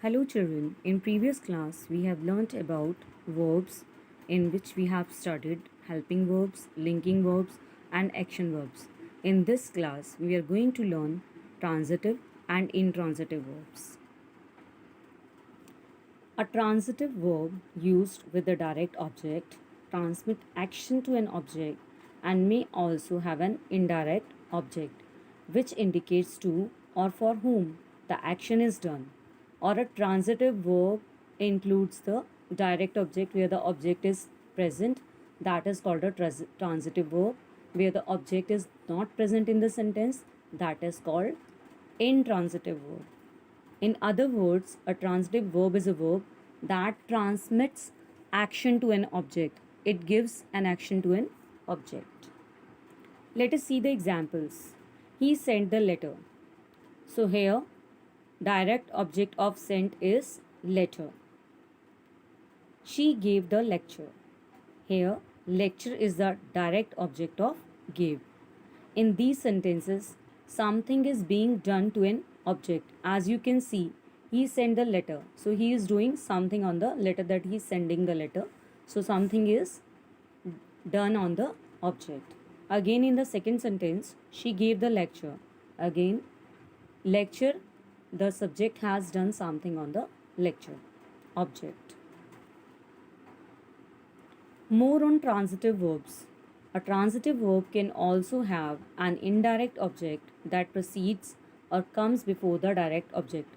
Hello children, in previous class we have learnt about verbs in which we have studied helping verbs, linking verbs and action verbs. In this class we are going to learn transitive and intransitive verbs. A transitive verb used with the direct object transmit action to an object and may also have an indirect object which indicates to or for whom the action is done. Or a transitive verb includes the direct object where the object is present, that is called a transitive verb. Where the object is not present in the sentence, that is called intransitive verb. In other words, a transitive verb is a verb that transmits action to an object. It gives an action to an object. Let us see the examples. He sent the letter. So here, direct object of sent is letter. She gave the lecture. Here, lecture is the direct object of give. In these sentences, something is being done to an object. As you can see, he sent the letter. So he is doing something on the letter that he is sending the letter. So something is done on the object. Again in the second sentence, she gave the lecture. Again, lecture, the subject has done something on the lecture object. More on transitive verbs. A transitive verb can also have an indirect object that precedes or comes before the direct object.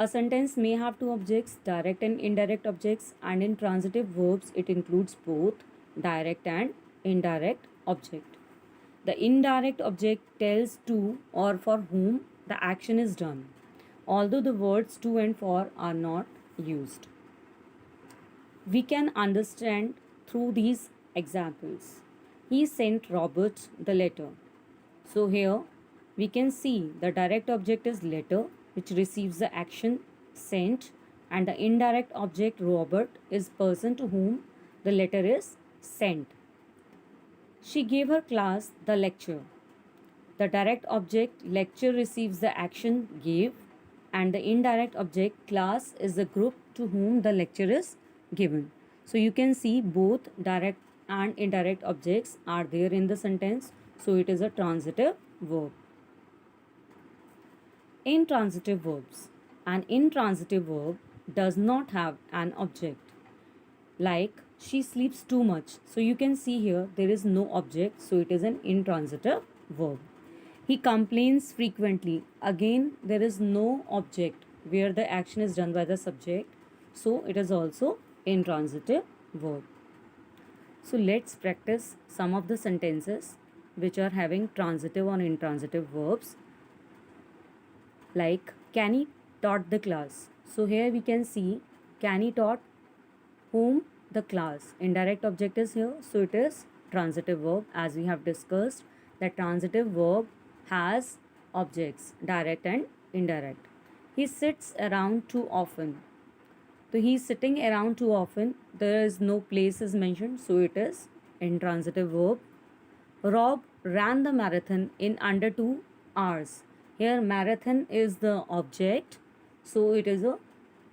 A sentence may have two objects, direct and indirect objects, and in transitive verbs it includes both direct and indirect object. The indirect object tells to or for whom the action is done, although the words to and for are not used. We can understand through these examples. He sent Robert the letter. So here we can see the direct object is letter, which receives the action sent, and the indirect object Robert is person to whom the letter is sent. She gave her class the lecture. The direct object lecture receives the action gave, and the indirect object class is the group to whom the lecture is given. So you can see both direct and indirect objects are there in the sentence. So it is a transitive verb. Intransitive verbs. An intransitive verb does not have an object. Like she sleeps too much. So you can see here there is no object. So it is an intransitive verb. He complains frequently. Again, there is no object where the action is done by the subject. So it is also intransitive verb. So let's practice some of the sentences which are having transitive or intransitive verbs. Like Kenny taught the class. So here we can see Kenny taught whom the class. Indirect object is here. So it is transitive verb. As we have discussed, the transitive verb has objects, direct and indirect. He sits around too often. So he is sitting around too often. There is no place is mentioned. So it is intransitive verb. Rob ran the marathon in under 2 hours. Here marathon is the object. So it is a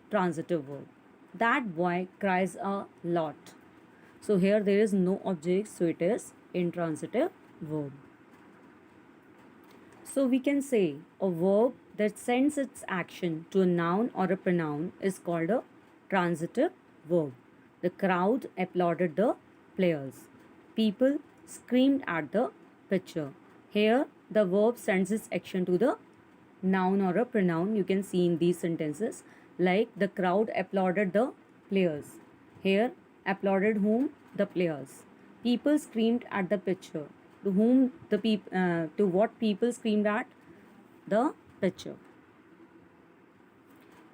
transitive verb. That boy cries a lot. So here there is no object. So it is intransitive verb. So we can say a verb that sends its action to a noun or a pronoun is called a transitive verb. The crowd applauded the players. People screamed at the pitcher. Here the verb sends its action to the noun or a pronoun. You can see in these sentences, like the crowd applauded the players. Here applauded whom? The players. People screamed at the pitcher. To whom the to what people screamed at? The pitcher.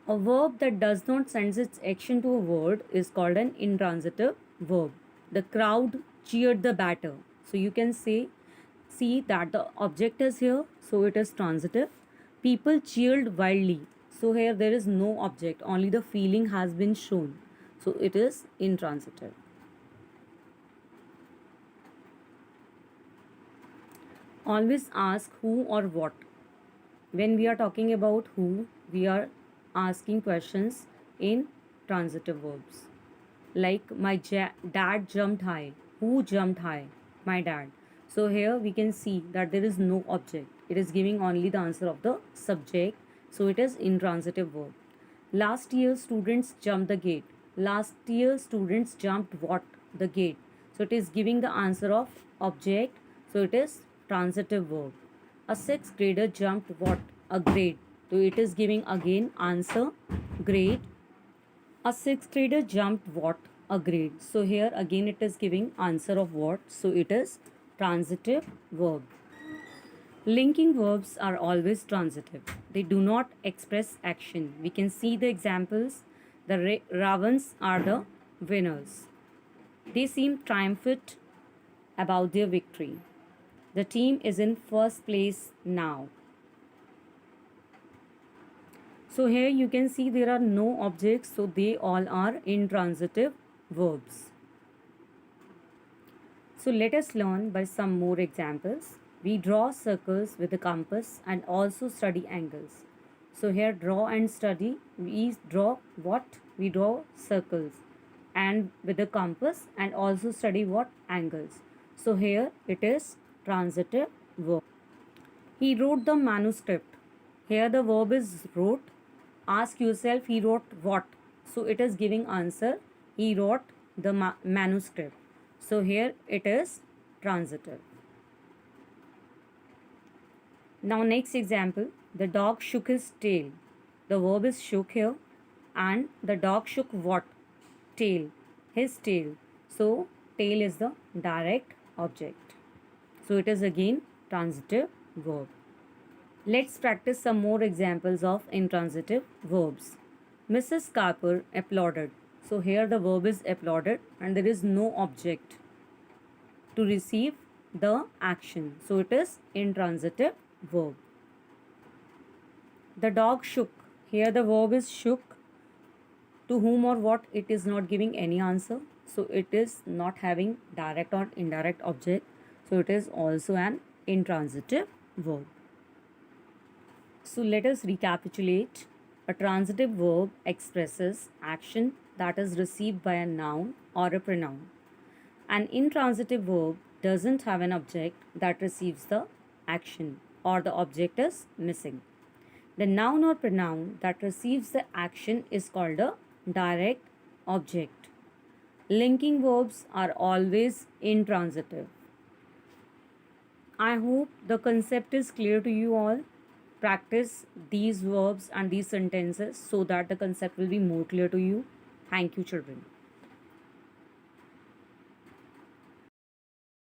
A verb that does not send its action to a word is called an intransitive verb. The crowd cheered the batter. So you can see that the object is here. So it is transitive. People cheered wildly. So here there is no object. Only the feeling has been shown. So it is intransitive. Always ask who or what. When we are talking about who, we are asking questions in transitive verbs. Like dad jumped high. Who jumped high? My dad. So here we can see that there is no object. It is giving only the answer of the subject. So it is intransitive verb. Last year students jumped the gate. Last year students jumped what? The gate. So it is giving the answer of object. So it is transitive verb. A sixth grader jumped what? A grade. So it is giving again answer grade. A sixth grader jumped what? A grade. So here again it is giving answer of what? So it is transitive verb. Linking verbs are always transitive. They do not express action. We can see the examples. The Ravens are the winners. They seem triumphant about their victory. The team is in first place now. So here you can see there are no objects, so they all are intransitive verbs. So let us learn by some more examples. We draw circles with the compass and also study angles. So here draw and study, we draw what? We draw circles and with the compass and also study what? Angles. So here it is transitive verb. He wrote the manuscript. Here the verb is wrote. Ask yourself, he wrote what? So it is giving answer. He wrote the manuscript. So here it is transitive. Now next example, the dog shook his tail. The verb is shook here and the dog shook what? Tail. His tail. So tail is the direct object. So it is again transitive verb. Let's practice some more examples of intransitive verbs. Mrs. Carper applauded. So here the verb is applauded and there is no object to receive the action. So it is intransitive verb. The dog shook. Here the verb is shook. To whom or what? It is not giving any answer. So it is not having direct or indirect object. So it is also an intransitive verb. So let us recapitulate. A transitive verb expresses action that is received by a noun or a pronoun. An intransitive verb doesn't have an object that receives the action or the object is missing. The noun or pronoun that receives the action is called a direct object. Linking verbs are always intransitive. I hope the concept is clear to you all. Practice these verbs and these sentences so that the concept will be more clear to you. Thank you, children.